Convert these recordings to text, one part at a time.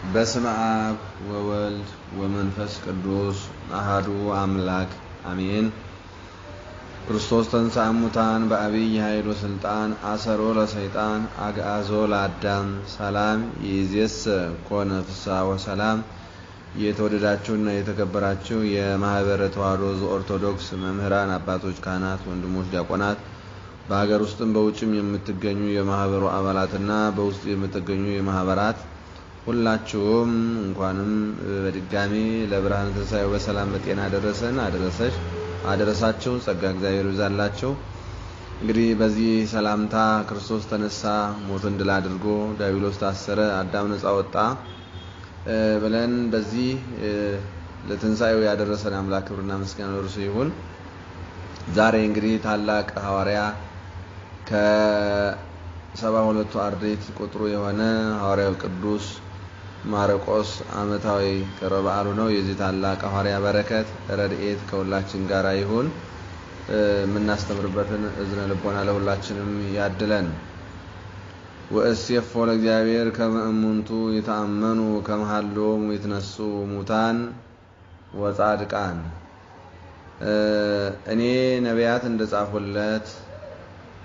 በስመ አብ ወወልድ ወመንፈስ ቅዱስ አሐዱ አምላክ አሜን። ክርስቶስ ተንሥአ እሙታን በአብይ ኃይል ወሥልጣን አሰሮ ለሰይጣን አግዓዞ ለአዳም ሰላም ይእዜሰ ኮነ ፍስሐ ወሰላም። የተወደዳችሁና የተከበራችሁ የማህበረ ተዋሕዶ ኦርቶዶክስ መምህራን፣ አባቶች፣ ካህናት፣ ወንድሞች፣ ዲያቆናት በሀገር ውስጥም በውጭም የምትገኙ የማህበሩ አባላትና በውስጥ የምትገኙ የማህበራት ሁላችሁም እንኳንም በድጋሚ ለብርሃነ ትንሣኤው በሰላም በጤና አደረሰን አደረሳችሁ። ጸጋ እግዚአብሔር ይብዛላችሁ። እንግዲህ በዚህ ሰላምታ ክርስቶስ ተነሳ፣ ሞትን ድል አድርጎ ዲያብሎስ ታሰረ፣ አዳም ነፃ ወጣ ብለን በዚህ ለትንሣኤው ያደረሰን አምላክ ክብርና ምስጋና ለእርሱ ይሁን። ዛሬ እንግዲህ ታላቅ ሐዋርያ ከ72ቱ አርድእት ቁጥሩ የሆነ ሐዋርያው ቅዱስ ማርቆስ ዓመታዊ ክብረ በዓሉ ነው። የዚህ ታላቅ ሐዋርያ በረከት ረድኤት ከሁላችን ጋር ይሁን። የምናስተምርበትን እዝነ ልቦና ለሁላችንም ያድለን። ወእሴፎ ለእግዚአብሔር ከመ እሙንቱ ይተአመኑ ከመ ሀሎሙ ይትነሱ ሙታን ወጻድቃን። እኔ ነቢያት እንደጻፉለት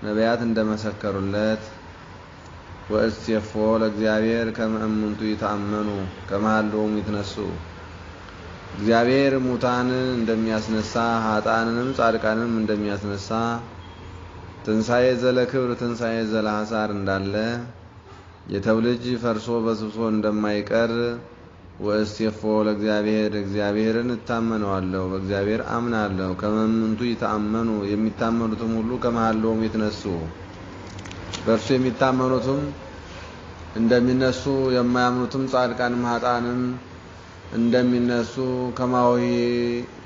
ነቢያት እንደመሰከሩለት ወእሴፎ ለእግዚአብሔር ከመ እሙንቱ ይተአመኑ ከመ ሀሎሙ ይትነሱ። እግዚአብሔር ሙታንን እንደሚያስነሳ ኃጥአንንም ጻድቃንንም እንደሚያስነሳ ትንሣኤ ዘለ ክብር ትንሣኤ ዘለ ሐሳር እንዳለ የሰው ልጅ ፈርሶ በስብሶ እንደማይቀር ወእሴፎ ለእግዚአብሔር እግዚአብሔርን እታመነዋለሁ፣ በእግዚአብሔር አምናለሁ። ከመ እሙንቱ ይተአመኑ የሚታመኑትም ሁሉ ከመ ሀሎሙ ይትነሱ በእርሱ የሚታመኑትም እንደሚነሱ የማያምኑትም ጻድቃንም ኃጥአንም እንደሚነሱ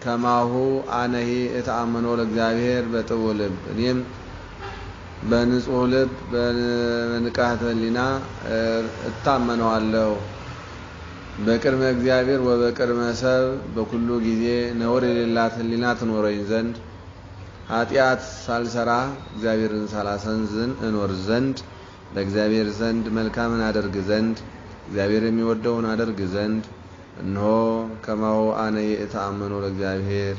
ከማሁ አነሂ እተአመኖ ለእግዚአብሔር በጥዑዕ ልብ። እኔም በንጹሕ ልብ በንቃተ ሕሊና እታመነዋለሁ። በቅድመ እግዚአብሔር ወበቅድመ ሰብ በኩሉ ጊዜ ነውር የሌላት ሕሊና ትኖረኝ ዘንድ ኃጢአት ሳልሰራ እግዚአብሔርን ሳላሳዝን እኖር ዘንድ በእግዚአብሔር ዘንድ መልካምን አደርግ ዘንድ እግዚአብሔር የሚወደውን አደርግ ዘንድ እነሆ ከማሁ አነሂ እተአመኖ ለእግዚአብሔር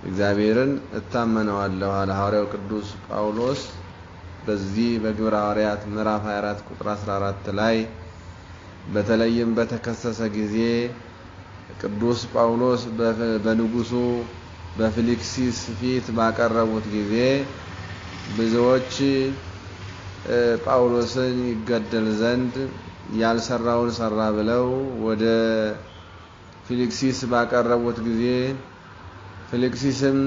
እግዚአብሔርን እታመነዋለሁ አለ ሐዋርያው ቅዱስ ጳውሎስ በዚህ በግብረ ሐዋርያት ምዕራፍ 24 ቁጥር 14 ላይ። በተለይም በተከሰሰ ጊዜ ቅዱስ ጳውሎስ በንጉሱ በፊሊክሲስ ፊት ባቀረቡት ጊዜ ብዙዎች ጳውሎስን ይገደል ዘንድ ያልሰራውን ሰራ ብለው ወደ ፊሊክሲስ ባቀረቡት ጊዜ ፊሊክሲስም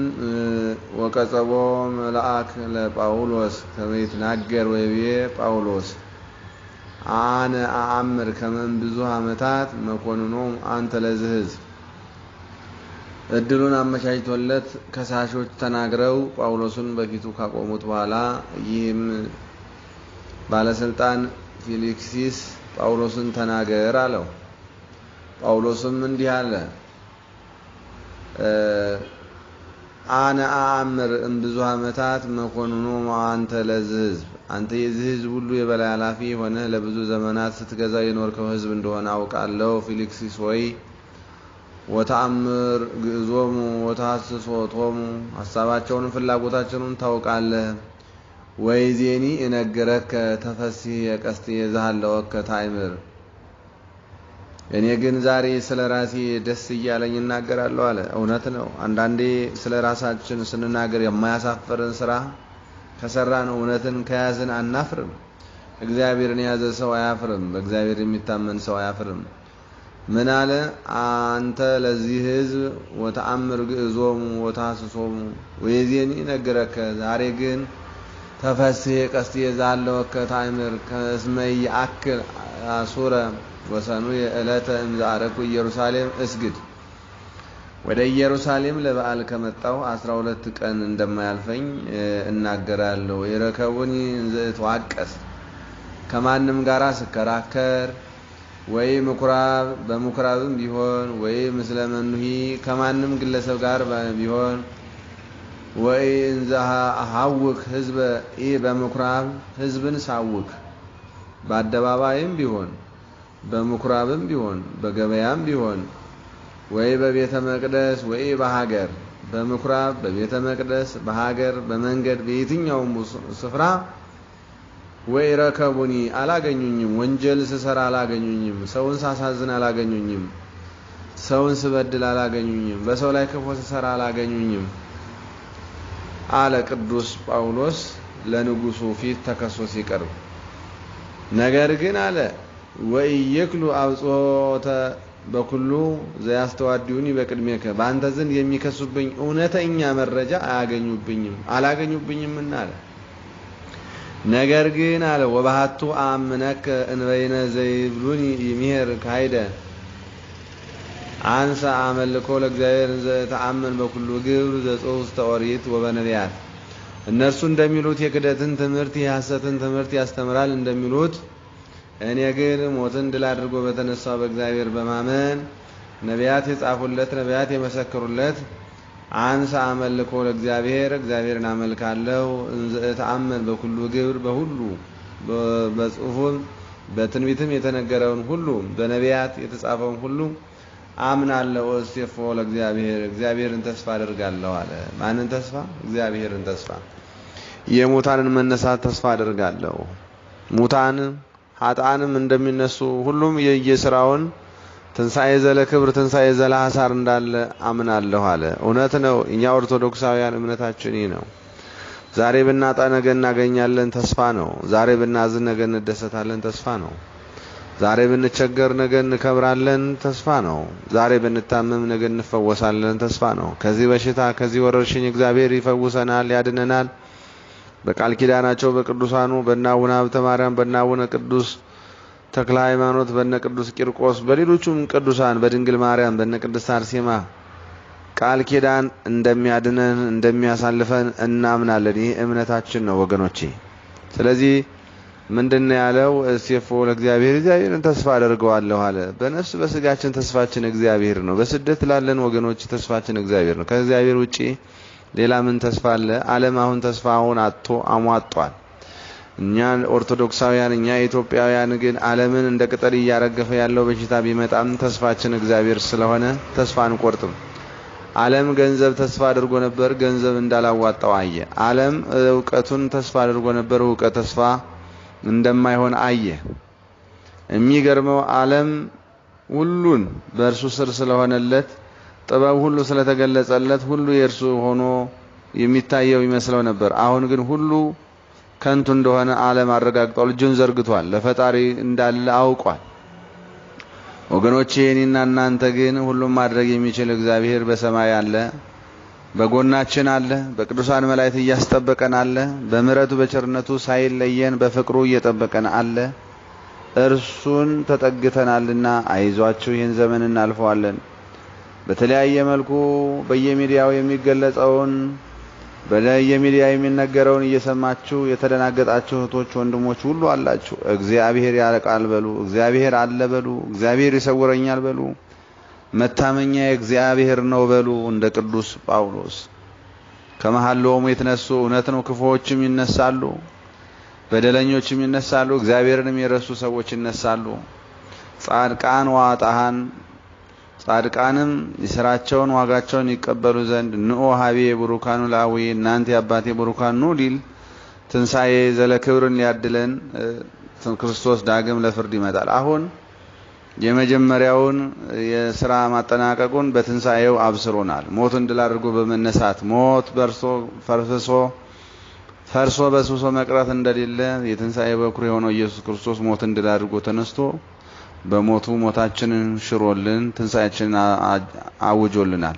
ወቀጸቦ መልአክ ለጳውሎስ ከመ ይትናገር ወይቤ ጳውሎስ አነ አአምር ከመ ብዙ ዓመታት መኮንኖም አንተ ለዚህ ሕዝብ። እድሉን አመቻችቶለት ከሳሾች ተናግረው ጳውሎስን በፊቱ ካቆሙት በኋላ ይህም ባለስልጣን ፊሊክሲስ ጳውሎስን ተናገር አለው። ጳውሎስም እንዲህ አለ፣ አነ አአምር እምብዙ ዓመታት መኮንኖም አንተ ለዚህ ሕዝብ። አንተ የዚህ ሕዝብ ሁሉ የበላይ ኃላፊ ሆነህ ለብዙ ዘመናት ስትገዛው የኖርከው ሕዝብ እንደሆነ አውቃለሁ። ፊሊክሲስ ወይ ወተአምር ግእዞሙ ወተሐስሶቶሙ ሐሳባቸውንም ፍላጎታቸውን ታውቃለህ። ወይዜኒ እነግረከ ተፈሥሒ የቀስትየ ዘሃለወከ ታእምር። እኔ ግን ዛሬ ስለ ራሴ ደስ እያለኝ እናገራለሁ አለ። እውነት ነው። አንዳንዴ ስለ ራሳችን ስንናገር የማያሳፍርን ስራ ከሰራን እውነትን ከያዝን አናፍርም። እግዚአብሔርን የያዘ ሰው አያፍርም። በእግዚአብሔር የሚታመን ሰው አያፍርም። ምን አለ? አንተ ለዚህ ሕዝብ ወተአምር ግእዞሙ ወተሐስሶሙ ወይዜኒ እነግረከ። ዛሬ ግን ተፈሥሒ የቀስትየ ዘሃለወከ ታእምር እስመ ይአክል አሱረ ወሰኑየ ዕለተ እምዘአረኩ ኢየሩሳሌም እስግድ። ወደ ኢየሩሳሌም ለበዓል ከመጣሁ 12 ቀን እንደማያልፈኝ እናገራለሁ። ይረከቡኒ እንዘ እትዋቀስ ከማንም ጋራ ስከራከር ወይ በምኩራብም ቢሆን ወይ ምስለ መኑሂ ከማንም ግለሰብ ጋር ቢሆን ወይ እንዘ አሐውክ ሕዝበ ኢ በምኩራብ ሕዝብን ሳውክ በአደባባይም ቢሆን በምኩራብም ቢሆን በገበያም ቢሆን ወይ በቤተ መቅደስ ወይ በሀገር በምኩራብ በቤተ መቅደስ በሀገር በመንገድ በየትኛውም ስፍራ ወይ ረከቡኒ አላገኙኝም ወንጀል ስሰራ አላገኙኝም ሰውን ሳሳዝን አላገኙኝም ሰውን ስበድል አላገኙኝም በሰው ላይ ክፉ ስሰራ አላገኙኝም አለ ቅዱስ ጳውሎስ ለንጉሱ ፊት ተከሶ ሲቀርብ ነገር ግን አለ ወይክሉ አብጾተ በኩሉ ዘያስተዋዲዩኒ በቅድሜከ ባንተ ዘንድ የሚከሱብኝ እውነተኛ መረጃ አላገኙብኝምና አለ ነገር ግን አለ ወባሃቱ አምነከ እንበይነ ዘይብሉኒ ይምሄር ካይደ አንሳ አመልኮ ለእግዚአብሔር ዘተአመን በኩሉ ግብር ዘጽውስተ ኦሪት ወበነቢያት እነርሱ እንደሚሉት የክደትን ትምህርት የሐሰትን ትምህርት ያስተምራል እንደሚሉት እኔ ግን ሞትን ድል አድርጎ በተነሳው በእግዚአብሔር በማመን ነቢያት የጻፉለት ነቢያት የመሰከሩለት አንሳ አመልኮ ለእግዚአብሔር እግዚአብሔርን አመልካለሁ እንዘተአመን በኩሉ ግብር በሁሉ በጽሑፍም በትንቢትም የተነገረውን ሁሉ በነቢያት የተጻፈውን ሁሉ አምናለሁ ወስቴፎ ለእግዚአብሔር እግዚአብሔርን ተስፋ አደርጋለሁ አለ ማንን ተስፋ እግዚአብሔርን ተስፋ የሙታንን መነሳት ተስፋ አደርጋለሁ ሙታን ኃጥአንም እንደሚነሱ ሁሉም የየሥራውን ትንሣኤ ዘለ ክብር ትንሣኤ ዘለ ሐሳር እንዳለ አምናለሁ አለ እውነት ነው እኛ ኦርቶዶክሳውያን እምነታችን ይህ ነው ዛሬ ብናጣ ነገ እናገኛለን ተስፋ ነው ዛሬ ብናዝን ነገ እንደሰታለን ተስፋ ነው ዛሬ ብንቸገር ነገ እንከብራለን ተስፋ ነው ዛሬ ብንታመም ነገ እንፈወሳለን ተስፋ ነው ከዚህ በሽታ ከዚህ ወረርሽኝ እግዚአብሔር ይፈውሰናል ያድነናል በቃል ኪዳናቸው በቅዱሳኑ በእናቡነ ሀብተ ማርያም በእናቡነ ቅዱስ ተክለ ሃይማኖት በእነ ቅዱስ ቂርቆስ በሌሎቹም ቅዱሳን በድንግል ማርያም በእነ ቅድስት አርሴማ ቃል ኪዳን እንደሚያድነን እንደሚያሳልፈን እናምናለን ይህ እምነታችን ነው ወገኖቼ ስለዚህ ምንድነው ያለው እሴፎ ለእግዚአብሔር እግዚአብሔርን ተስፋ አደርገዋለሁ አለ በነፍስ በስጋችን ተስፋችን እግዚአብሔር ነው በስደት ላለን ወገኖች ተስፋችን እግዚአብሔር ነው ከእግዚአብሔር ውጪ ሌላ ምን ተስፋ አለ ዓለም አሁን ተስፋውን አሟጧል እኛ ኦርቶዶክሳውያን እኛ ኢትዮጵያውያን ግን ዓለምን እንደ ቅጠል እያረገፈ ያለው በሽታ ቢመጣም ተስፋችን እግዚአብሔር ስለሆነ ተስፋ አንቆርጥም ዓለም ገንዘብ ተስፋ አድርጎ ነበር ገንዘብ እንዳላዋጣው አየ ዓለም ዕውቀቱን ተስፋ አድርጎ ነበር ዕውቀት ተስፋ እንደማይሆን አየ የሚገርመው ዓለም ሁሉን በእርሱ ስር ስለሆነለት ጥበብ ሁሉ ስለተገለጸለት ሁሉ የእርሱ ሆኖ የሚታየው ይመስለው ነበር አሁን ግን ሁሉ ከንቱ እንደሆነ ዓለም አረጋግጧል እጁን ዘርግቷል ለፈጣሪ እንዳለ አውቋል ወገኖቼ እኔና እናንተ ግን ሁሉም ማድረግ የሚችል እግዚአብሔር በሰማይ አለ በጎናችን አለ በቅዱሳን መላእክት እያስጠበቀን አለ በምህረቱ በቸርነቱ ሳይለየን በፍቅሩ እየጠበቀን አለ እርሱን ተጠግተናልና አይዟችሁ ይህን ዘመን እናልፈዋለን በተለያየ መልኩ በየሚዲያው የሚገለጸውን በየሚዲያው የሚነገረውን እየሰማችሁ የተደናገጣችሁ እህቶች ወንድሞች ሁሉ አላችሁ እግዚአብሔር ያረቃል በሉ እግዚአብሔር አለ በሉ እግዚአብሔር ይሰውረኛል በሉ መታመኛ እግዚአብሔር ነው በሉ እንደ ቅዱስ ጳውሎስ ከመሐሎሙ የተነሱ እውነት ነው ክፉዎችም ይነሳሉ በደለኞችም ይነሳሉ እግዚአብሔርንም የረሱ ሰዎች ይነሳሉ ጻድቃን ዋጣሃን ጻድቃንም የሥራቸውን ዋጋቸውን ይቀበሉ ዘንድ ንኦ ሀቤ ቡሩካኑ ላዊ እናንተ ያባቴ ቡሩካን ኑ ሊል ትንሣኤ ዘለ ክብርን ሊያድለን ክርስቶስ ዳግም ለፍርድ ይመጣል አሁን የመጀመሪያውን የሥራ ማጠናቀቁን በትንሣኤው አብስሮናል ሞትን ድል አድርጎ በመነሳት ሞት ፈርሶ በስብሶ መቅረት እንደሌለ የትንሣኤ በኩር የሆነው ኢየሱስ ክርስቶስ ሞትን ድል አድርጎ ተነስቶ በሞቱ ሞታችንን ሽሮልን ትንሣኤችንን አውጆልናል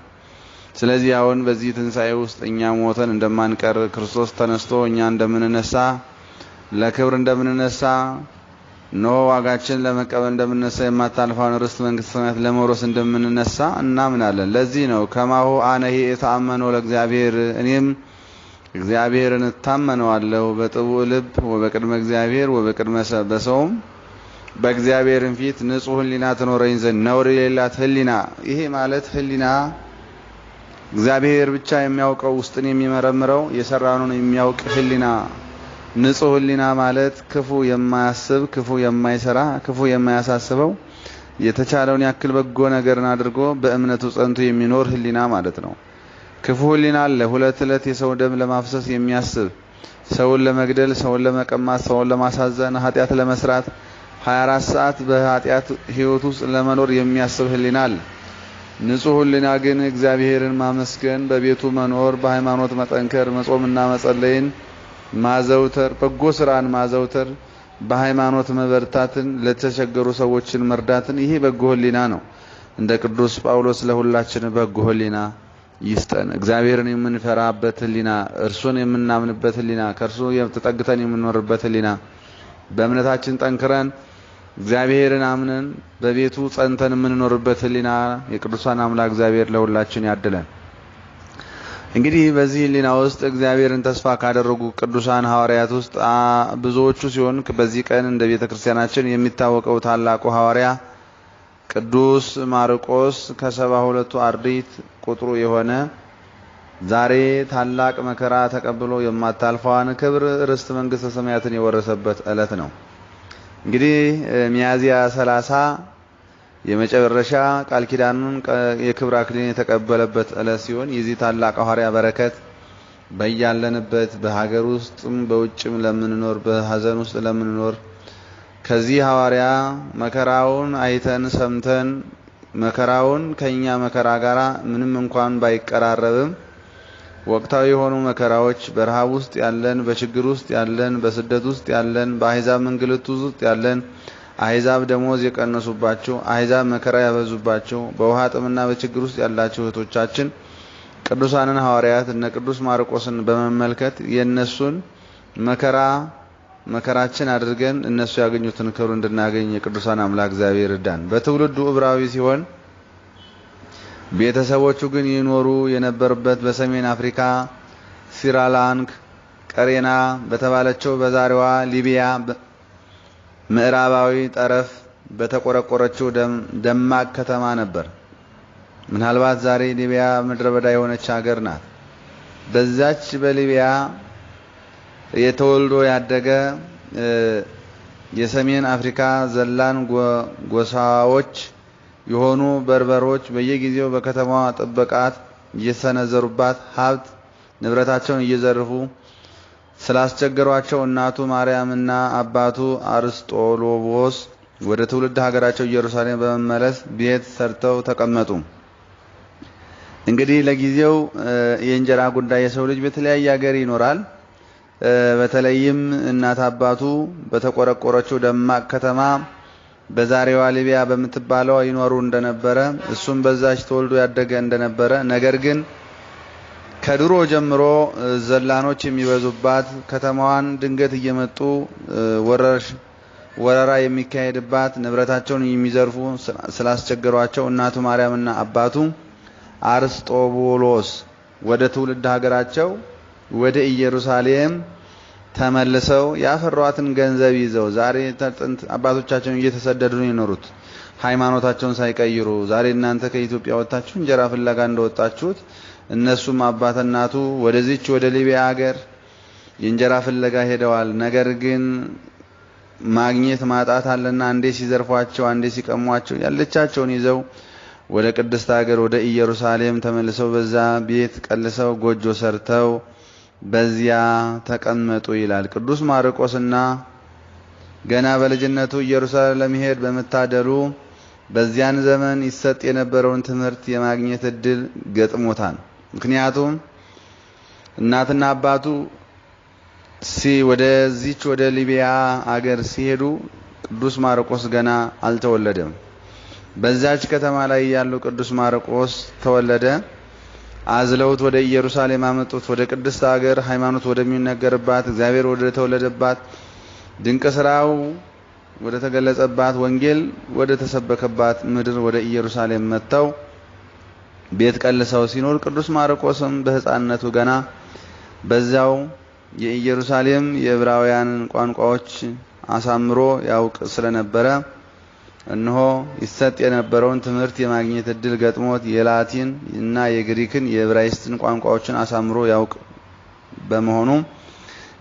ስለዚህ አሁን በዚህ ትንሣኤ ውስጥ እኛ ሞተን እንደማንቀር ክርስቶስ ተነስቶ እኛ እንደምንነሳ ለክብር እንደምንነሳ ነው ዋጋችን ለመቀበል እንደምንነሳ የማታልፈውን ርስት መንግስተ ሰማያት ለመውረስ እንደምንነሳ እናምናለን ለዚህ ነው ከማሁ አነሂ ተአመኖ ለእግዚአብሔር እኔም እግዚአብሔርን እታመነዋለሁ በጥቡ ልብ ወበቅድመ እግዚአብሔር ወበቅድመ በሰውም በእግዚአብሔርን ፊት ንጹህ ህሊና ተኖረኝ ዘንድ ነውር የሌላት ህሊና ይሄ ማለት ህሊና እግዚአብሔር ብቻ የሚያውቀው ውስጥን የሚመረምረው የሰራነውን የሚያውቅ ህሊና ንጹህ ህሊና ማለት ክፉ የማያስብ ክፉ የማይሰራ ክፉ የማያሳስበው የተቻለውን ያክል በጎ ነገርን አድርጎ በእምነቱ ጸንቶ የሚኖር ህሊና ማለት ነው። ክፉ ህሊና አለ ሁለት ዕለት የሰው ደም ለማፍሰስ የሚያስብ ሰውን ለመግደል ሰውን ለመቀማት ሰውን ለማሳዘን ኃጢአት ለመስራት 24 ሰዓት በኃጢአት ህይወት ውስጥ ለመኖር የሚያስብ ህሊና አለ። ንጹህ ህሊና ግን እግዚአብሔርን ማመስገን በቤቱ መኖር በሃይማኖት መጠንከር መጾምና መጸለይን ማዘውተር በጎ ስራን ማዘውተር በሃይማኖት መበርታትን ለተቸገሩ ሰዎችን መርዳትን ይሄ በጎ ህሊና ነው። እንደ ቅዱስ ጳውሎስ ለሁላችን በጎ ህሊና ይስጠን። እግዚአብሔርን የምንፈራበት ህሊና እርሱን የምናምንበት ህሊና ከርሱ ተጠግተን የምንኖርበት ህሊና በእምነታችን ጠንክረን እግዚአብሔርን አምነን በቤቱ ጸንተን የምንኖርበት ህሊና የቅዱሳን አምላክ እግዚአብሔር ለሁላችን ያድለን። እንግዲህ በዚህ ህሊና ውስጥ እግዚአብሔርን ተስፋ ካደረጉ ቅዱሳን ሐዋርያት ውስጥ ብዙዎቹ ሲሆን በዚህ ቀን እንደ ቤተክርስቲያናችን የሚታወቀው ታላቁ ሐዋርያ ቅዱስ ማርቆስ ከ72ቱ አርድእት ቁጥሩ የሆነ ዛሬ ታላቅ መከራ ተቀብሎ የማታልፈዋን ክብር ርስት መንግስተ ሰማያትን የወረሰበት ዕለት ነው። እንግዲህ ሚያዝያ 30 የመጨረሻ ቃል ኪዳኑን የክብር አክሊልን የተቀበለበት ዕለት ሲሆን የዚህ ታላቅ ሐዋርያ በረከት በያለንበት በሀገር ውስጥም በውጭም ለምንኖር በሐዘን ውስጥ ለምንኖር ከዚህ ሐዋርያ መከራውን አይተን ሰምተን መከራውን ከኛ መከራ ጋራ ምንም እንኳን ባይቀራረብም ወቅታዊ የሆኑ መከራዎች በረሃብ ውስጥ ያለን በችግር ውስጥ ያለን በስደት ውስጥ ያለን በአሕዛብ እንግልት ውስጥ ያለን አሕዛብ ደሞዝ የቀነሱባቸው አሕዛብ መከራ ያበዙባቸው በውሃ ጥምና በችግር ውስጥ ያላቸው እህቶቻችን ቅዱሳንን ሐዋርያት እነ ቅዱስ ማርቆስን በመመልከት የነሱን መከራችን አድርገን እነሱ ያገኙትን ክብር እንድናገኝ የቅዱሳን አምላክ እግዚአብሔር ይርዳን። በትውልዱ ዕብራዊ ሲሆን ቤተሰቦቹ ግን ይኖሩ የነበረበት በሰሜን አፍሪካ ሲራላንክ ቀሬና በተባለችው በዛሬዋ ሊቢያ ምዕራባዊ ጠረፍ በተቆረቆረችው ደማቅ ከተማ ነበር። ምናልባት ዛሬ ሊቢያ ምድረ በዳ የሆነች ሀገር ናት። በዛች በሊቢያ የተወልዶ ያደገ የሰሜን አፍሪካ ዘላን ጎሳዎች የሆኑ በርበሮች በየጊዜው በከተማዋ ጥበቃት እየሰነዘሩባት ሀብት ንብረታቸውን እየዘረፉ ስላስቸገሯቸው እናቱ ማርያምና አባቱ አርስጦሎቦስ ወደ ትውልድ ሀገራቸው ኢየሩሳሌም በመመለስ ቤት ሰርተው ተቀመጡ። እንግዲህ ለጊዜው የእንጀራ ጉዳይ የሰው ልጅ በተለያየ ሀገር ይኖራል። በተለይም እናት አባቱ በተቆረቆረችው ደማቅ ከተማ በዛሬዋ ሊቢያ በምትባለው ይኖሩ እንደነበረ እሱም በዛች ተወልዶ ያደገ እንደነበረ ነገር ግን ከድሮ ጀምሮ ዘላኖች የሚበዙባት ከተማዋን ድንገት እየመጡ ወረራ የሚካሄድባት ንብረታቸውን የሚዘርፉ ስላስቸገሯቸው እናቱ ማርያምና አባቱ አርስጦቦሎስ ወደ ትውልድ ሀገራቸው ወደ ኢየሩሳሌም ተመልሰው ያፈሯትን ገንዘብ ይዘው ዛሬ ጥንት አባቶቻችን እየተሰደዱ ነው የኖሩት ሃይማኖታቸውን ሳይቀይሩ ዛሬ እናንተ ከኢትዮጵያ ወጣችሁ እንጀራ ፍለጋ እንደወጣችሁት እነሱም አባት እናቱ ወደዚች ወደ ሊቢያ ሀገር የእንጀራ ፍለጋ ሄደዋል። ነገር ግን ማግኘት ማጣት አለና አንዴ ሲዘርፏቸው አንዴ ሲቀሟቸው ያለቻቸውን ይዘው ወደ ቅድስት ሀገር ወደ ኢየሩሳሌም ተመልሰው በዛ ቤት ቀልሰው ጎጆ ሰርተው በዚያ ተቀመጡ ይላል። ቅዱስ ማርቆስና ገና በልጅነቱ ኢየሩሳሌም ለመሄድ በመታደሉ በዚያን ዘመን ይሰጥ የነበረውን ትምህርት የማግኘት እድል ገጥሞታል። ምክንያቱም እናትና አባቱ ወደዚች ወደ ሊቢያ ሀገር ሲሄዱ ቅዱስ ማርቆስ ገና አልተወለደም። በዛች ከተማ ላይ ያለው ቅዱስ ማርቆስ ተወለደ። አዝለውት ወደ ኢየሩሳሌም አመጡት። ወደ ቅድስት ሀገር ሃይማኖት ወደሚነገርባት እግዚአብሔር ወደ ተወለደባት ድንቅ ስራው ወደ ተገለጸባት ወንጌል ወደ ተሰበከባት ምድር ወደ ኢየሩሳሌም መጥተው ቤት ቀልሰው ሲኖር ቅዱስ ማርቆስም በሕፃንነቱ ገና በዛው የኢየሩሳሌም የዕብራውያን ቋንቋዎች አሳምሮ ያውቅ ስለነበረ እነሆ ይሰጥ የነበረውን ትምህርት የማግኘት እድል ገጥሞት የላቲን እና የግሪክን የዕብራይስጥን ቋንቋዎችን አሳምሮ ያውቅ በመሆኑ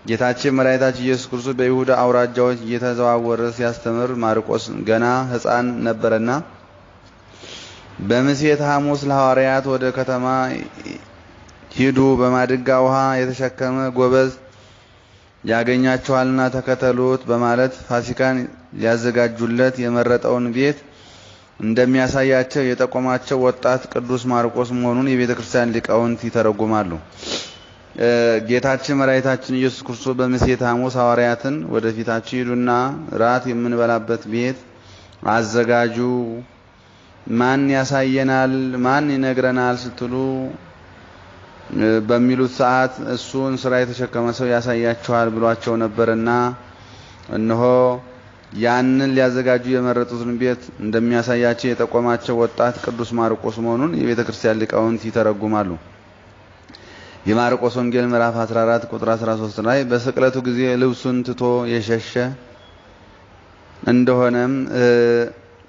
ጌታችን መድኃኒታችን ኢየሱስ ክርስቶስ በይሁዳ አውራጃዎች እየተዘዋወረ ሲያስተምር ማርቆስ ገና ሕፃን ነበርና በምሴተ ሐሙስ ለሐዋርያት ወደ ከተማ ሂዱ፣ በማድጋ ውሃ የተሸከመ ጎበዝ ያገኛቸዋልና ተከተሉት በማለት ፋሲካን ሊያዘጋጁለት የመረጠውን ቤት እንደሚያሳያቸው የጠቆማቸው ወጣት ቅዱስ ማርቆስ መሆኑን የቤተ ክርስቲያን ሊቃውንት ይተረጉማሉ። ጌታችን መድኃኒታችን ኢየሱስ ክርስቶስ በምሴተ ሐሙስ ሐዋርያትን ወደፊታችሁ ሂዱና ራት የምንበላበት ቤት አዘጋጁ፣ ማን ያሳየናል፣ ማን ይነግረናል ስትሉ በሚሉት ሰዓት እሱን ስራ የተሸከመ ሰው ያሳያቸዋል ብሏቸው ነበርና እነሆ ያንን ሊያዘጋጁ የመረጡትን ቤት እንደሚያሳያቸው የጠቆማቸው ወጣት ቅዱስ ማርቆስ መሆኑን የቤተ ክርስቲያን ሊቃውንት ይተረጉማሉ። የማርቆስ ወንጌል ምዕራፍ 14 ቁጥር 13 ላይ በስቅለቱ ጊዜ ልብሱን ትቶ የሸሸ እንደሆነም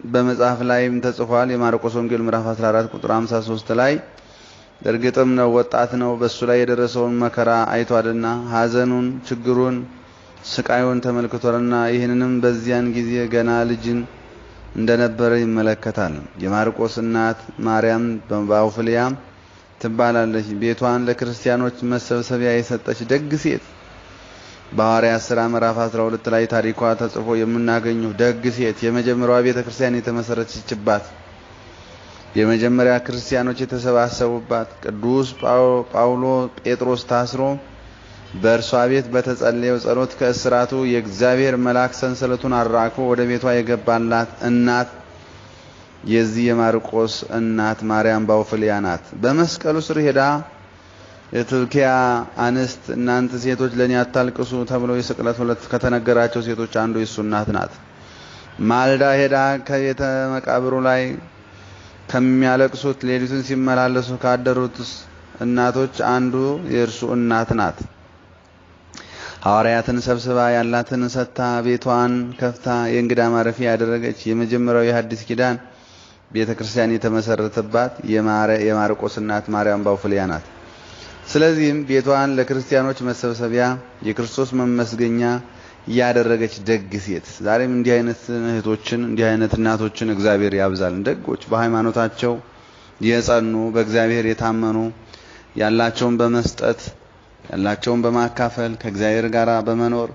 በመጽሐፍ ላይም ተጽፏል። የማርቆስ ወንጌል ምዕራፍ 14 ቁጥር 53 ላይ እርግጥም ነው ወጣት ነው፣ በሱ ላይ የደረሰውን መከራ አይቷልና ሐዘኑን፣ ችግሩን፣ ስቃዩን ተመልክቷልና ይህንንም በዚያን ጊዜ ገና ልጅን እንደነበረ ይመለከታል። የማርቆስ እናት ማርያም በአውፍልያ ትባላለች። ቤቷን ለክርስቲያኖች መሰብሰቢያ የሰጠች ደግ ሴት በሐዋርያት ሥራ ምዕራፍ 12 ላይ ታሪኳ ተጽፎ የምናገኘው ደግ ሴት የመጀመሪያዋ ቤተክርስቲያን የተመሰረተችባት የመጀመሪያ ክርስቲያኖች የተሰባሰቡባት ቅዱስ ጴጥሮስ ታስሮ በእርሷ ቤት በተጸለየው ጸሎት ከእስራቱ የእግዚአብሔር መልአክ ሰንሰለቱን አራግፎ ወደ ቤቷ የገባላት እናት የዚህ የማርቆስ እናት ማርያም ባውፍልያ ናት። በመስቀሉ ስር ሄዳ የትብኪያ አንስት እናንተ ሴቶች ለኔ አታልቅሱ ተብሎ የስቅለት ሁለት ከተነገራቸው ሴቶች አንዱ የሱ እናት ናት። ማልዳ ሄዳ ከቤተ መቃብሩ ላይ ከሚያለቅሱት ሌሊቱን ሲመላለሱ ካደሩት እናቶች አንዱ የእርሱ እናት ናት። ሐዋርያትን ሰብስባ ያላትን ሰጥታ ቤቷን ከፍታ የእንግዳ ማረፊያ ያደረገች የመጀመሪያው የሐዲስ ኪዳን ቤተክርስቲያን የተመሰረተባት የማርቆስ እናት ማርያም ባውፍልያ ናት። ስለዚህም ቤቷን ለክርስቲያኖች መሰብሰቢያ የክርስቶስ መመስገኛ ያደረገች ደግ ሴት ዛሬም እንዲህ አይነት እህቶችን እንዲህ አይነት እናቶችን እግዚአብሔር ያብዛልን። ደጎች በሃይማኖታቸው የጸኑ በእግዚአብሔር የታመኑ ያላቸውን በመስጠት ያላቸውን በማካፈል ከእግዚአብሔር ጋር በመኖር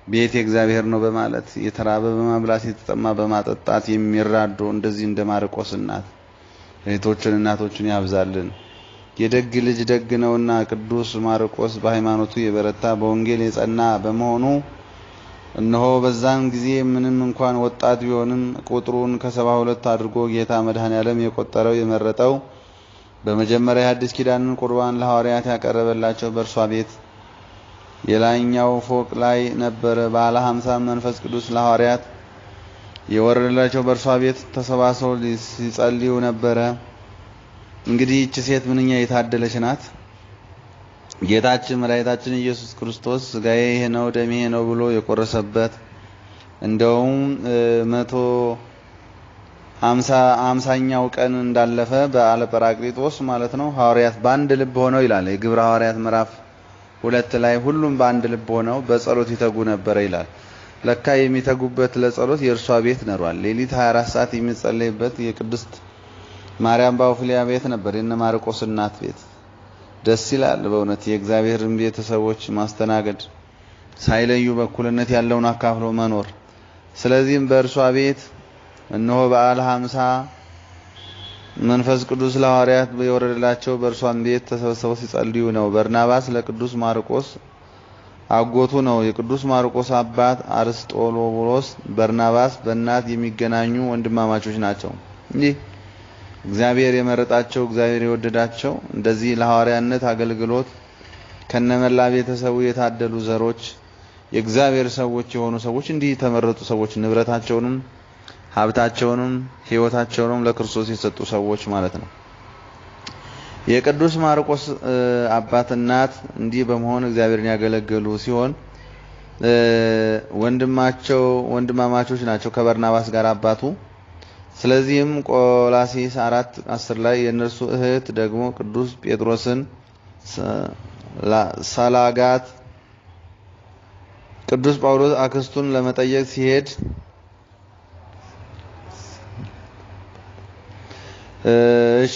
ቤት የእግዚአብሔር ነው በማለት የተራበ በማብላት የተጠማ በማጠጣት የሚራዱ እንደዚህ እንደ ማርቆስ እናት እህቶችን እናቶችን ያብዛልን። የደግ ልጅ ደግ ነውና ቅዱስ ማርቆስ በሃይማኖቱ የበረታ በወንጌል የጸና በመሆኑ እነሆ በዛን ጊዜ ምንም እንኳን ወጣት ቢሆንም ቁጥሩን ከ72 አድርጎ ጌታ መድኃኔዓለም የቆጠረው የመረጠው በመጀመሪያ የሐዲስ ኪዳንን ቁርባን ለሐዋርያት ያቀረበላቸው በእርሷ ቤት የላይኛው ፎቅ ላይ ነበረ። ባለ 50 መንፈስ ቅዱስ ለሐዋርያት የወረደላቸው በእርሷ ቤት ተሰባስበው ሲጸልዩ ነበረ። እንግዲህ እቺ ሴት ምንኛ የታደለች ናት። ጌታችን መድኃኒታችን ኢየሱስ ክርስቶስ ሥጋዬ ይሄ ነው ደሜ ይሄ ነው ብሎ የቆረሰበት እንደውም 150ኛው ቀን እንዳለፈ በዓለ ጰራቅሊጦስ ማለት ነው ሐዋርያት በአንድ ልብ ሆነው ይላል። የግብረ ሐዋርያት ምዕራፍ 2 ላይ ሁሉም በአንድ ልብ ሆነው በጸሎት ይተጉ ነበር ይላል። ለካ የሚተጉበት ለጸሎት የእርሷ ቤት ነሯል። ሌሊት 24 ሰዓት የሚጸለይበት የቅድስት ማርያም ባውፍልያ ቤት ነበር፣ የነ ማርቆስ እናት ቤት። ደስ ይላል በእውነት የእግዚአብሔርን ቤተሰቦች ማስተናገድ፣ ሳይለዩ በኩልነት ያለውን አካፍሎ መኖር። ስለዚህም በእርሷ ቤት እነሆ በዓለ 50 መንፈስ ቅዱስ ለሐዋርያት የወረደላቸው በእርሷም ቤት ተሰብስበው ሲጸልዩ ነው። በርናባስ ለቅዱስ ማርቆስ አጎቱ ነው። የቅዱስ ማርቆስ አባት አርስጦሎቡሎስ በርናባስ በእናት የሚገናኙ ወንድማማቾች ናቸው። እንዲህ እግዚአብሔር የመረጣቸው እግዚአብሔር የወደዳቸው እንደዚህ ለሐዋርያነት አገልግሎት ከነመላ ቤተሰቡ የታደሉ ዘሮች የእግዚአብሔር ሰዎች የሆኑ ሰዎች እንዲህ ተመረጡ ሰዎች ንብረታቸውንም ሀብታቸውንም ሕይወታቸውንም ለክርስቶስ የሰጡ ሰዎች ማለት ነው። የቅዱስ ማርቆስ አባት እናት እንዲህ በመሆን እግዚአብሔርን ያገለገሉ ሲሆን ወንድማማቾች ናቸው ከበርናባስ ጋር አባቱ። ስለዚህም ቆላስይስ 4:10 ላይ የእነርሱ እህት ደግሞ ቅዱስ ጴጥሮስን ሰላጋት ቅዱስ ጳውሎስ አክስቱን ለመጠየቅ ሲሄድ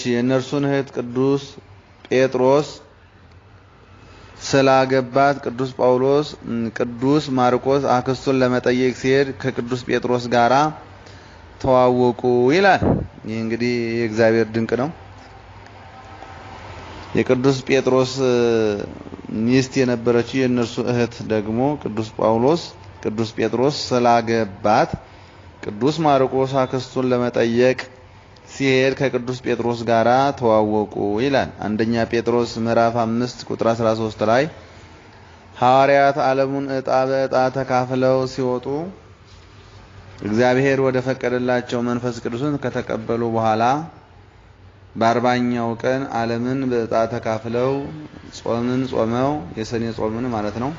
የእነርሱን እህት ቅዱስ ጴጥሮስ ስላገባት ቅዱስ ማርቆስ አክስቱን ለመጠየቅ ሲሄድ ከቅዱስ ጴጥሮስ ጋራ ተዋወቁ ይላል። ይህ እንግዲህ የእግዚአብሔር ድንቅ ነው። የቅዱስ ጴጥሮስ ሚስት የነበረችው የእነርሱ እህት ደግሞ ቅዱስ ጴጥሮስ ስላገባት ቅዱስ ማርቆስ አክስቱን ለመጠየቅ ሲሄድ ከቅዱስ ጴጥሮስ ጋራ ተዋወቁ ይላል። አንደኛ ጴጥሮስ ምዕራፍ 5 ቁጥር 13 ላይ ሐዋርያት ዓለሙን ዕጣ በዕጣ ተካፍለው ሲወጡ እግዚአብሔር ወደ ፈቀደላቸው መንፈስ ቅዱስን ከተቀበሉ በኋላ በ40ኛው ቀን ዓለምን በዕጣ ተካፍለው ጾምን ጾመው የሰኔ ጾምን ማለት ነው።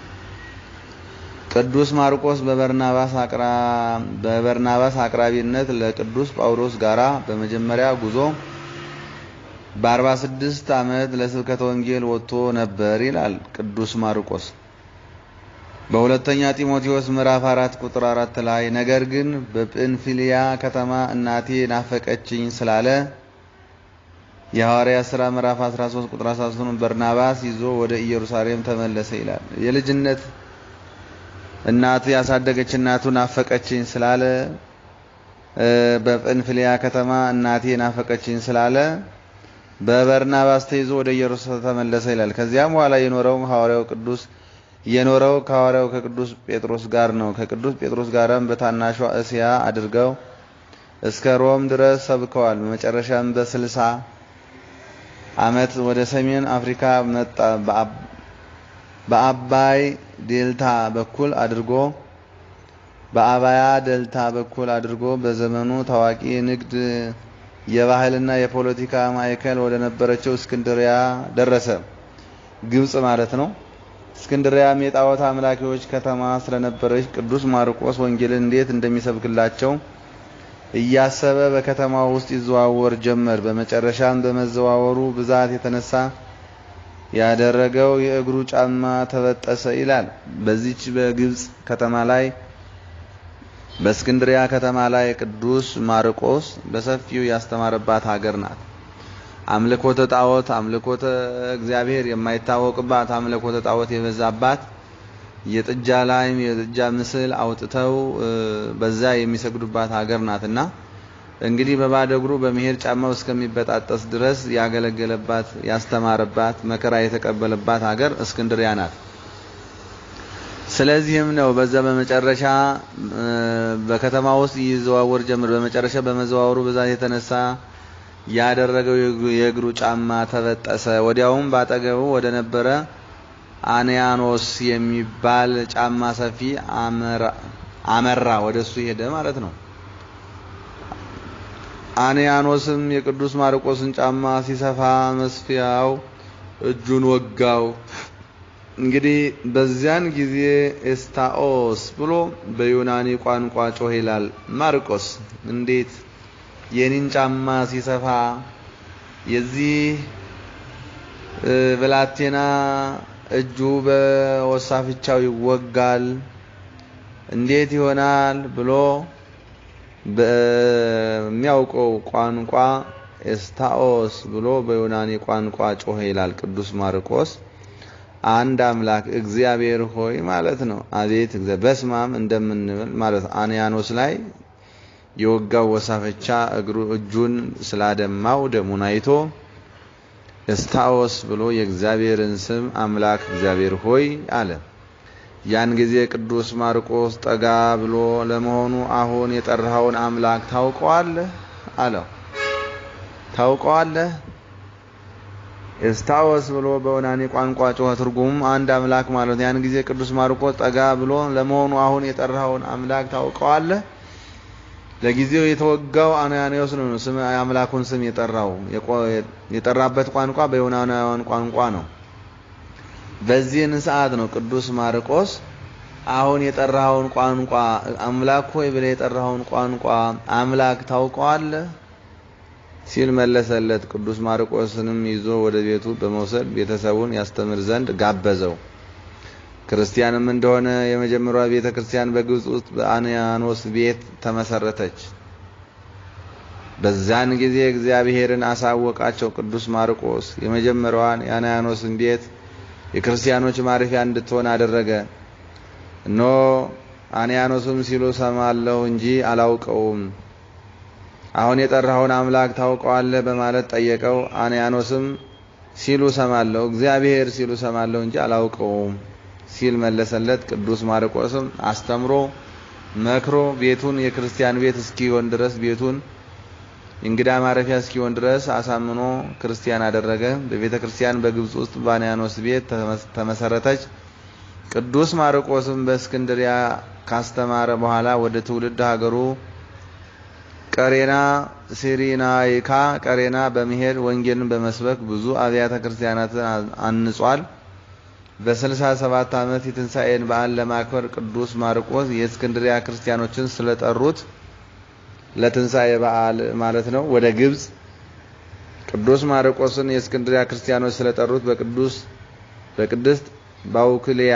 ቅዱስ ማርቆስ በበርናባስ አቅራቢነት ለቅዱስ ጳውሎስ ጋራ በመጀመሪያ ጉዞ በ46 ዓመት ለስብከተ ወንጌል ወጥቶ ነበር ይላል ቅዱስ ማርቆስ። በሁለተኛ ጢሞቴዎስ ምዕራፍ 4 ቁጥር 4 ላይ ነገር ግን በጵንፊልያ ከተማ እናቴ ናፈቀችኝ ስላለ የሐዋርያት ሥራ ምዕራፍ 13 ቁጥር 13 በርናባስ ይዞ ወደ ኢየሩሳሌም ተመለሰ ይላል። የልጅነት እናቱ ያሳደገች እናቱ ናፈቀችኝ ስላለ በጵንፊልያ ከተማ እናቴ ናፈቀችኝ ስላለ በበርናባስ ተይዞ ወደ ኢየሩሳሌም ተመለሰ ይላል። ከዚያም በኋላ የኖረው ከሐዋርያው ከቅዱስ ጴጥሮስ ጋር ነው። ከቅዱስ ጴጥሮስ ጋርም በታናሿ እስያ አድርገው እስከ ሮም ድረስ ሰብከዋል። በመጨረሻም በ60 ዓመት ወደ ሰሜን አፍሪካ መጣ። በአባያ ዴልታ በኩል አድርጎ በዘመኑ ታዋቂ ንግድ የባህልና የፖለቲካ ማዕከል ወደ ነበረችው እስክንድሪያ ደረሰ። ግብጽ ማለት ነው። እስክንድሪያም የጣዖት አምላኪዎች ከተማ ስለነበረች ቅዱስ ማርቆስ ወንጌልን እንዴት እንደሚሰብክላቸው እያሰበ በከተማው ውስጥ ይዘዋወር ጀመር። በመጨረሻም በመዘዋወሩ ብዛት የተነሳ ያደረገው የእግሩ ጫማ ተበጠሰ ይላል። በዚች በግብጽ ከተማ ላይ በእስክንድሪያ ከተማ ላይ ቅዱስ ማርቆስ በሰፊው ያስተማረባት ሀገር ናት። አምልኮተ ጣዖት አምልኮተ እግዚአብሔር የማይታወቅባት አምልኮተ ጣዖት የበዛባት የጥጃ ምስል አውጥተው በዛ የሚሰግዱባት ሀገር ናትና እንግዲህ በባዶ እግሩ በመሄድ ጫማው እስከሚበጣጠስ ድረስ ያገለገለባት ያስተማረባት መከራ የተቀበለባት ሀገር እስክንድሪያ ናት። ስለዚህም ነው በዛ በመጨረሻ በከተማ ውስጥ ይዘዋወር ጀመር። በመጨረሻ በመዘዋወሩ ብዛት የተነሳ ያደረገው የእግሩ ጫማ ተበጠሰ። ወዲያውም ባጠገቡ ወደ ነበረ አንያኖስ የሚባል ጫማ ሰፊ አመራ ወደሱ ሄደ ማለት ነው። አንያኖስም የቅዱስ ማርቆስን ጫማ ሲሰፋ መስፊያው እጁን ወጋው። እንግዲህ በዚያን ጊዜ ኤስታኦስ ብሎ በዮናኒ ቋንቋ ጮኸ ይላል። ማርቆስ እንዴት የኔን ጫማ ሲሰፋ የዚህ ብላቴና እጁ በወሳፍቻው ይወጋል እንዴት ይሆናል ብሎ በሚያውቀው ቋንቋ ኤስታኦስ ብሎ በዮናኒ ቋንቋ ጮኸ ይላል ቅዱስ ማርቆስ። አንድ አምላክ እግዚአብሔር ሆይ ማለት ነው። አቤት እግዚአብሔር በስማም እንደምንብል ማለት አንያኖስ ላይ የወጋው ወሳፈቻ እጁን ስላደማው ደሙን አይቶ ኤስታኦስ ብሎ የእግዚአብሔርን ስም አምላክ እግዚአብሔር ሆይ አለ። ያን ጊዜ ቅዱስ ማርቆስ ጠጋ ብሎ ለመሆኑ አሁን የጠራኸውን አምላክ ታውቀዋለህ አለው። ታውቀዋለህ? ኤስታኦስ ብሎ በዮናኒ ቋንቋ ጮኸ። ትርጉሙም አንድ አምላክ ማለት ነው። ያን ጊዜ ቅዱስ ማርቆስ ጠጋ ብሎ ለመሆኑ አሁን የጠራኸውን አምላክ ታውቀዋለህ? ለጊዜው የተወጋው አንያኖስ ነው። ስም አምላኩን ስም የጠራበት ቋንቋ በዮናናውያን ቋንቋ ነው። በዚህን ሰዓት ነው ቅዱስ ማርቆስ አሁን የጠራኸውን ቋንቋ አምላክ ሆይ ብለህ የጠራኸውን ቋንቋ አምላክ ታውቀዋለህ ሲል መለሰለት። ቅዱስ ማርቆስንም ይዞ ወደ ቤቱ በመውሰድ ቤተሰቡን ያስተምር ዘንድ ጋበዘው። ክርስቲያንም እንደሆነ የመጀመሪያው ቤተክርስቲያን በግብጽ ውስጥ በአንያኖስ ቤት ተመሰረተች። በዛን ጊዜ እግዚአብሔርን አሳወቃቸው። ቅዱስ ማርቆስ የመጀመሪያዋን የአንያኖስን ቤት የክርስቲያኖች ማረፊያ እንድትሆን አደረገ። እነሆ አንያኖስም ሲሉ ሰማለሁ እንጂ አላውቀውም። አሁን የጠራኸውን አምላክ ታውቀዋለህ በማለት ጠየቀው። አንያኖስም ሲሉ ሰማለሁ፣ እግዚአብሔር ሲሉ ሰማለሁ እንጂ አላውቀውም ሲል መለሰለት። ቅዱስ ማርቆስም አስተምሮ መክሮ ቤቱን የክርስቲያን ቤት እስኪሆን ድረስ ቤቱን እንግዳ ማረፊያ እስኪሆን ድረስ አሳምኖ ክርስቲያን አደረገ። በቤተ ክርስቲያን በግብጽ ውስጥ በአንያኖስ ቤት ተመሰረተች። ቅዱስ ማርቆስም በእስክንድሪያ ካስተማረ በኋላ ወደ ትውልድ ሀገሩ ቀሬና ሲሪናይካ ቀሬና በመሄድ ወንጌልን በመስበክ ብዙ አብያተ ክርስቲያናትን አንጿል። በ67 ዓመት የትንሣኤን በዓል ለማክበር ቅዱስ ማርቆስ የእስክንድሪያ ክርስቲያኖችን ስለጠሩት ለትንሣኤ በዓል ማለት ነው ወደ ግብጽ ቅዱስ ማርቆስን የእስክንድሪያ ክርስቲያኖች ስለጠሩት በቅድስት ባውክሊያ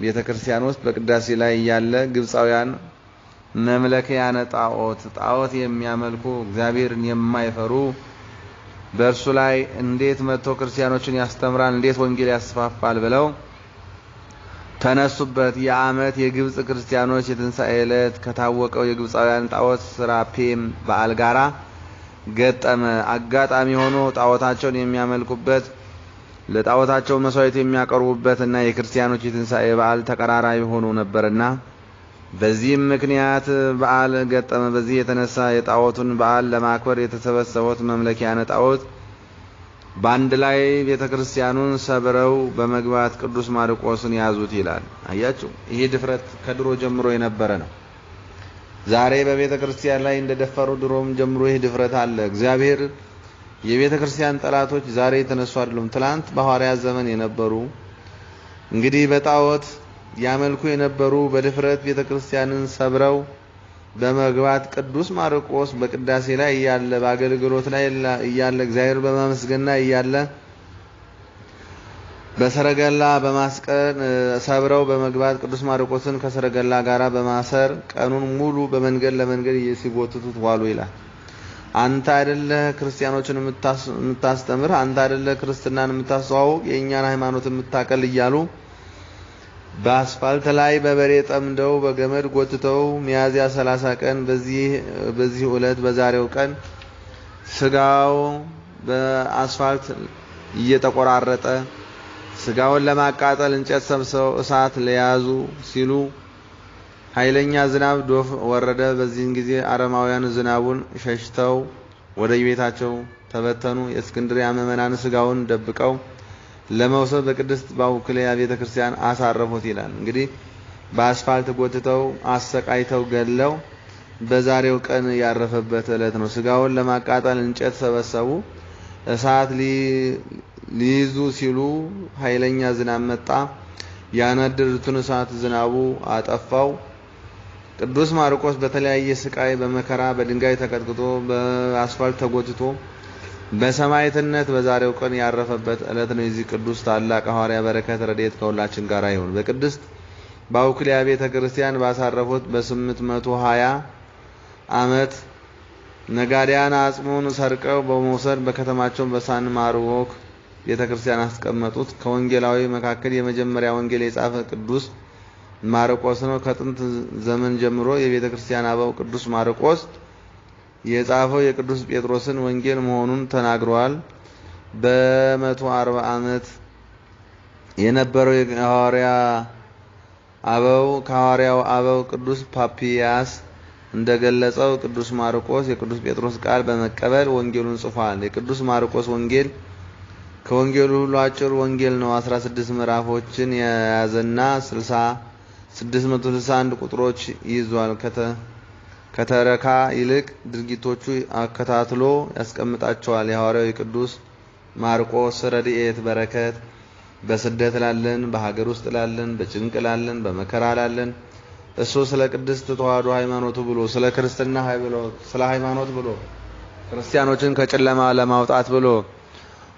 ቤተክርስቲያን ውስጥ በቅዳሴ ላይ ያለ ግብጻውያን መምለኪያነ ጣዖት የሚያመልኩ እግዚአብሔርን የማይፈሩ በእርሱ ላይ እንዴት መጥቶ ክርስቲያኖችን ያስተምራል፣ እንዴት ወንጌል ያስፋፋል ብለው ተነሱበት። የዓመት የግብጽ ክርስቲያኖች የትንሣኤ ዕለት ከታወቀው የግብጻውያን ጣዖት ስራፔም በዓል ጋራ ገጠመ። አጋጣሚ ሆኖ ጣዖታቸውን የሚያመልኩበት ለጣዖታቸው መስዋዕት የሚያቀርቡበትና የክርስቲያኖች የትንሣኤ በዓል ተቀራራቢ ሆኖ ነበርና በዚህም ምክንያት በዓል ገጠመ። በዚህ የተነሳ የጣዖቱን በዓል ለማክበር የተሰበሰቡት መምለኪያነ ጣዖት በአንድ ላይ ቤተክርስቲያኑን ሰብረው በመግባት ቅዱስ ማርቆስን ያዙት ይላል። አያችሁ፣ ይሄ ድፍረት ከድሮ ጀምሮ የነበረ ነው። ዛሬ በቤተክርስቲያን ላይ እንደደፈሩ ድሮም ጀምሮ ይሄ ድፍረት አለ። እግዚአብሔር የቤተክርስቲያን ጠላቶች ዛሬ የተነሱ አይደሉም። ትላንት በሐዋርያት ዘመን የነበሩ እንግዲህ በጣዖት ያመልኩ የነበሩ በድፍረት ቤተክርስቲያንን ሰብረው በመግባት ቅዱስ ማርቆስ በቅዳሴ ላይ ያለ በአገልግሎት ላይ ያለ እግዚአብሔር በማመስገን ላይ ያለ በሰረገላ በማስቀን ሰብረው በመግባት ቅዱስ ማርቆስን ከሰረገላ ጋራ በማሰር ቀኑን ሙሉ በመንገድ ለመንገድ ሲጎትቱት ዋሉ ይላል። አንተ አይደለ ክርስቲያኖችን የምታስተምር፣ አንተ አይደለ ክርስትናን የምታስተዋውቅ፣ የእኛን ሃይማኖት የምታቀል እያሉ በአስፋልት ላይ በበሬ ጠምደው በገመድ ጎትተው ሚያዝያ 30 ቀን በዚህ ዕለት በዛሬው ቀን ስጋው በአስፋልት እየተቆራረጠ ስጋውን ለማቃጠል እንጨት ሰብስበው እሳት ለያዙ ሲሉ ኃይለኛ ዝናብ ዶፍ ወረደ። በዚህን ጊዜ አረማውያን ዝናቡን ሸሽተው ወደ ቤታቸው ተበተኑ። የእስክንድርያ ምዕመናን ስጋውን ደብቀው ለመውሰድ በቅድስት ባውክሊያ ቤተክርስቲያን አሳረፉት ይላል። እንግዲህ በአስፋልት ጎትተው አሰቃይተው ገለው በዛሬው ቀን ያረፈበት ዕለት ነው። ስጋውን ለማቃጠል እንጨት ሰበሰቡ። እሳት ሊይዙ ሲሉ ኃይለኛ ዝናብ መጣ። ያነደዱትን እሳት ዝናቡ አጠፋው። ቅዱስ ማርቆስ በተለያየ ስቃይ በመከራ በድንጋይ ተቀጥቅጦ በአስፋልት ተጎትቶ በሰማዕትነት በዛሬው ቀን ያረፈበት ዕለት ነው። የዚህ ቅዱስ ታላቅ ሐዋርያ በረከት ረድኤት ከሁላችን ጋር ይሁን። በቅድስት ባውክሊያ ቤተክርስቲያን ባሳረፉት በ820 ዓመት ነጋዴያን አጽሙን ሰርቀው በመውሰድ በከተማቸው በሳን ማርቆስ ቤተክርስቲያን አስቀመጡት። ከወንጌላዊ መካከል የመጀመሪያ ወንጌል የጻፈ ቅዱስ ማርቆስ ነው። ከጥንት ዘመን ጀምሮ የቤተክርስቲያን አበው ቅዱስ ማርቆስ የጻፈው የቅዱስ ጴጥሮስን ወንጌል መሆኑን ተናግረዋል። በ140 ዓመት የነበረው ከሐዋርያው አበው ቅዱስ ፓፒያስ እንደገለጸው ቅዱስ ማርቆስ የቅዱስ ጴጥሮስ ቃል በመቀበል ወንጌሉን ጽፏል። የቅዱስ ማርቆስ ወንጌል ከወንጌሉ ሁሉ አጭር ወንጌል ነው። 16 ምዕራፎችን የያዘና 661 ቁጥሮች ይዟል። ከተረካ ይልቅ ድርጊቶቹ አከታትሎ ያስቀምጣቸዋል። የሐዋርያው ቅዱስ ማርቆስ ረድኤት በረከት በስደት ላለን፣ በሀገር ውስጥ ላለን፣ በጭንቅ ላለን፣ በመከራ ላለን እሱ ስለ ቅድስት ተዋሕዶ ሃይማኖቱ ብሎ ስለ ክርስትና ስለ ሃይማኖት ብሎ ክርስቲያኖችን ከጨለማ ለማውጣት ብሎ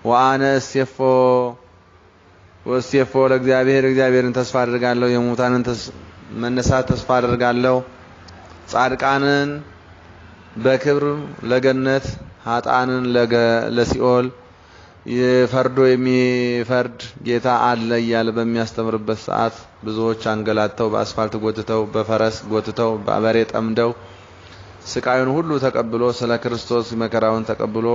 ወአነ እሴፎ ወስየፎ ለእግዚአብሔርን ተስፋ አደርጋለሁ የሙታንን መነሳት ተስፋ አደርጋለሁ ጻድቃንን በክብር ለገነት ኃጥአንን ለሲኦል የፈርዶ የሚፈርድ ጌታ አለ እያለ በሚያስተምርበት ሰዓት ብዙዎች አንገላተው በአስፋልት ጎትተው በፈረስ ጎትተው በበሬ ጠምደው ስቃዩን ሁሉ ተቀብሎ ስለ ክርስቶስ መከራውን ተቀብሎ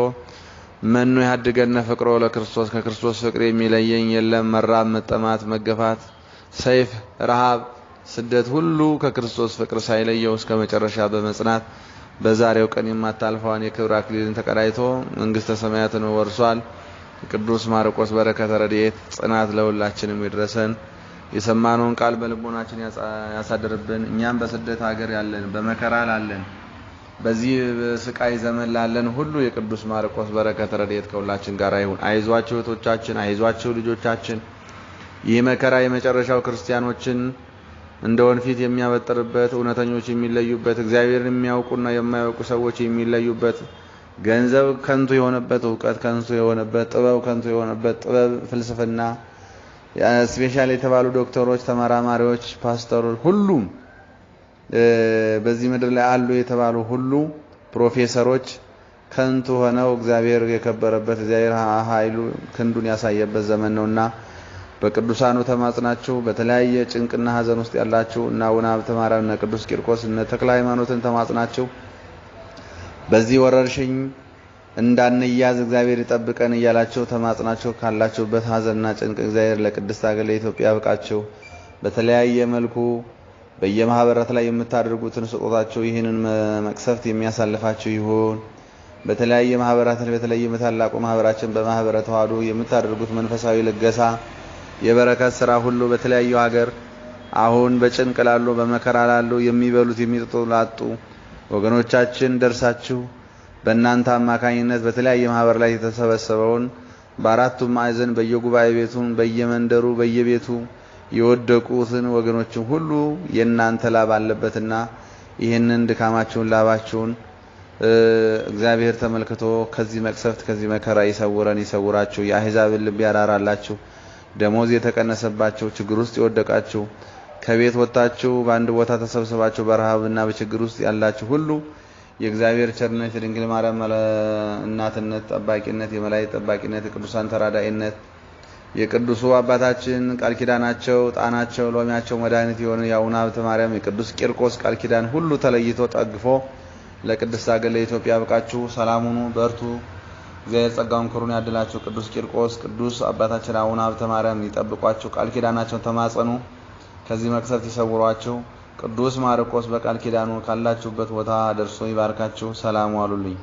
መኑ ያድገነ ፍቅሮ ለክርስቶስ ከክርስቶስ ፍቅር የሚለየኝ የለም መራብ መጠማት መገፋት ሰይፍ ረሃብ ስደት ሁሉ ከክርስቶስ ፍቅር ሳይለየው እስከ መጨረሻ በመጽናት በዛሬው ቀን የማታልፈውን የክብር አክሊልን ተቀዳይቶ መንግስተ ሰማያትን ወርሷል። ቅዱስ ማርቆስ በረከተ ረድኤት ጽናት ለሁላችንም ይድረሰን። የሰማነውን ቃል በልቦናችን ያሳድርብን። እኛም በስደት ሀገር ያለን በመከራ ላለን በዚህ ስቃይ ዘመን ላለን ሁሉ የቅዱስ ማርቆስ በረከተ ረድኤት ከሁላችን ጋር ይሁን። አይዟችሁ እህቶቻችን፣ አይዟችሁ ልጆቻችን። ይህ መከራ የመጨረሻው ክርስቲያኖችን እንደ ወንፊት የሚያበጥርበት እውነተኞች የሚለዩበት እግዚአብሔርን የሚያውቁና የማያውቁ ሰዎች የሚለዩበት ገንዘብ ከንቱ የሆነበት ዕውቀት ከንቱ የሆነበት ጥበብ ከንቱ የሆነበት ጥበብ ፍልስፍና ስፔሻሊ የተባሉ ዶክተሮች ተመራማሪዎች ፓስተሮች ሁሉም በዚህ ምድር ላይ አሉ የተባሉ ሁሉ ፕሮፌሰሮች ከንቱ ሆነው እግዚአብሔር የከበረበት እግዚአብሔር ኃይሉ ክንዱን ያሳየበት ዘመን ነውና በቅዱሳኑ ተማጽናችሁ በተለያየ ጭንቅና ሐዘን ውስጥ ያላችሁ እና አቡነ ሀብተ ማርያም እና ቅዱስ ቂርቆስ እና ተክለ ሃይማኖትን ተማጽናችሁ በዚህ ወረርሽኝ እንዳንያዝ እግዚአብሔር ይጠብቀን እያላችሁ ተማጽናችሁ ካላችሁበት ሐዘንና ጭንቅ እግዚአብሔር ለቅድስት ሀገር ለኢትዮጵያ ያብቃችሁ። በተለያየ መልኩ በየማህበራት ላይ የምታደርጉትን ስጦታችሁ ይህንን መቅሰፍት የሚያሳልፋችሁ ይሁን። በተለያየ ማህበራት ላይ በተለየ ታላቁ ማህበራችን በማህበረ ተዋሕዶ የምታደርጉት መንፈሳዊ ልገሳ የበረከት ስራ ሁሉ በተለያዩ ሀገር አሁን በጭንቅ ላሉ በመከራ ላሉ የሚበሉት የሚጠጡት ላጡ ወገኖቻችን ደርሳችሁ በእናንተ አማካኝነት በተለያየ ማህበር ላይ የተሰበሰበውን በአራቱ ማዕዘን በየጉባኤ ቤቱን በየመንደሩ በየቤቱ የወደቁትን ወገኖችን ሁሉ የእናንተ ላብ አለበትና ይህንን ድካማችሁን ላባችሁን እግዚአብሔር ተመልክቶ ከዚህ መቅሰፍት ከዚህ መከራ ይሰውረን ይሰውራችሁ። የአሕዛብን ልብ ያራራላችሁ። ደሞዝ የተቀነሰባችሁ ችግር ውስጥ የወደቃችሁ ከቤት ወጣችሁ በአንድ ቦታ ተሰብስባችሁ በረሃብና በችግር ውስጥ ያላችሁ ሁሉ የእግዚአብሔር ቸርነት የድንግል ማርያም እናትነት ጠባቂነት የመላእክት ጠባቂነት የቅዱሳን ተራዳኢነት የቅዱሱ አባታችን ቃል ኪዳናቸው ጣናቸው ሎሚያቸው መድኃኒት የሆነ የአቡነ ሀብተ ማርያም የቅዱስ ቂርቆስ ቃል ኪዳን ሁሉ ተለይቶ ጠግፎ ለቅድስት ሀገር ለኢትዮጵያ ያብቃችሁ። ሰላም ሁኑ፣ በርቱ። እግዚአብሔር ጸጋውን ክብሩን ያድላችሁ። ቅዱስ ቂርቆስ ቅዱስ አባታችን አቡነ ሀብተ ማርያም ይጠብቋችሁ። ቃል ኪዳናቸውን ተማጸኑ፣ ከዚህ መቅሰፍት ይሰውሯችሁ። ቅዱስ ማርቆስ በቃል ኪዳኑ ካላችሁበት ቦታ ደርሶ ይባርካችሁ። ሰላም ዋሉልኝ።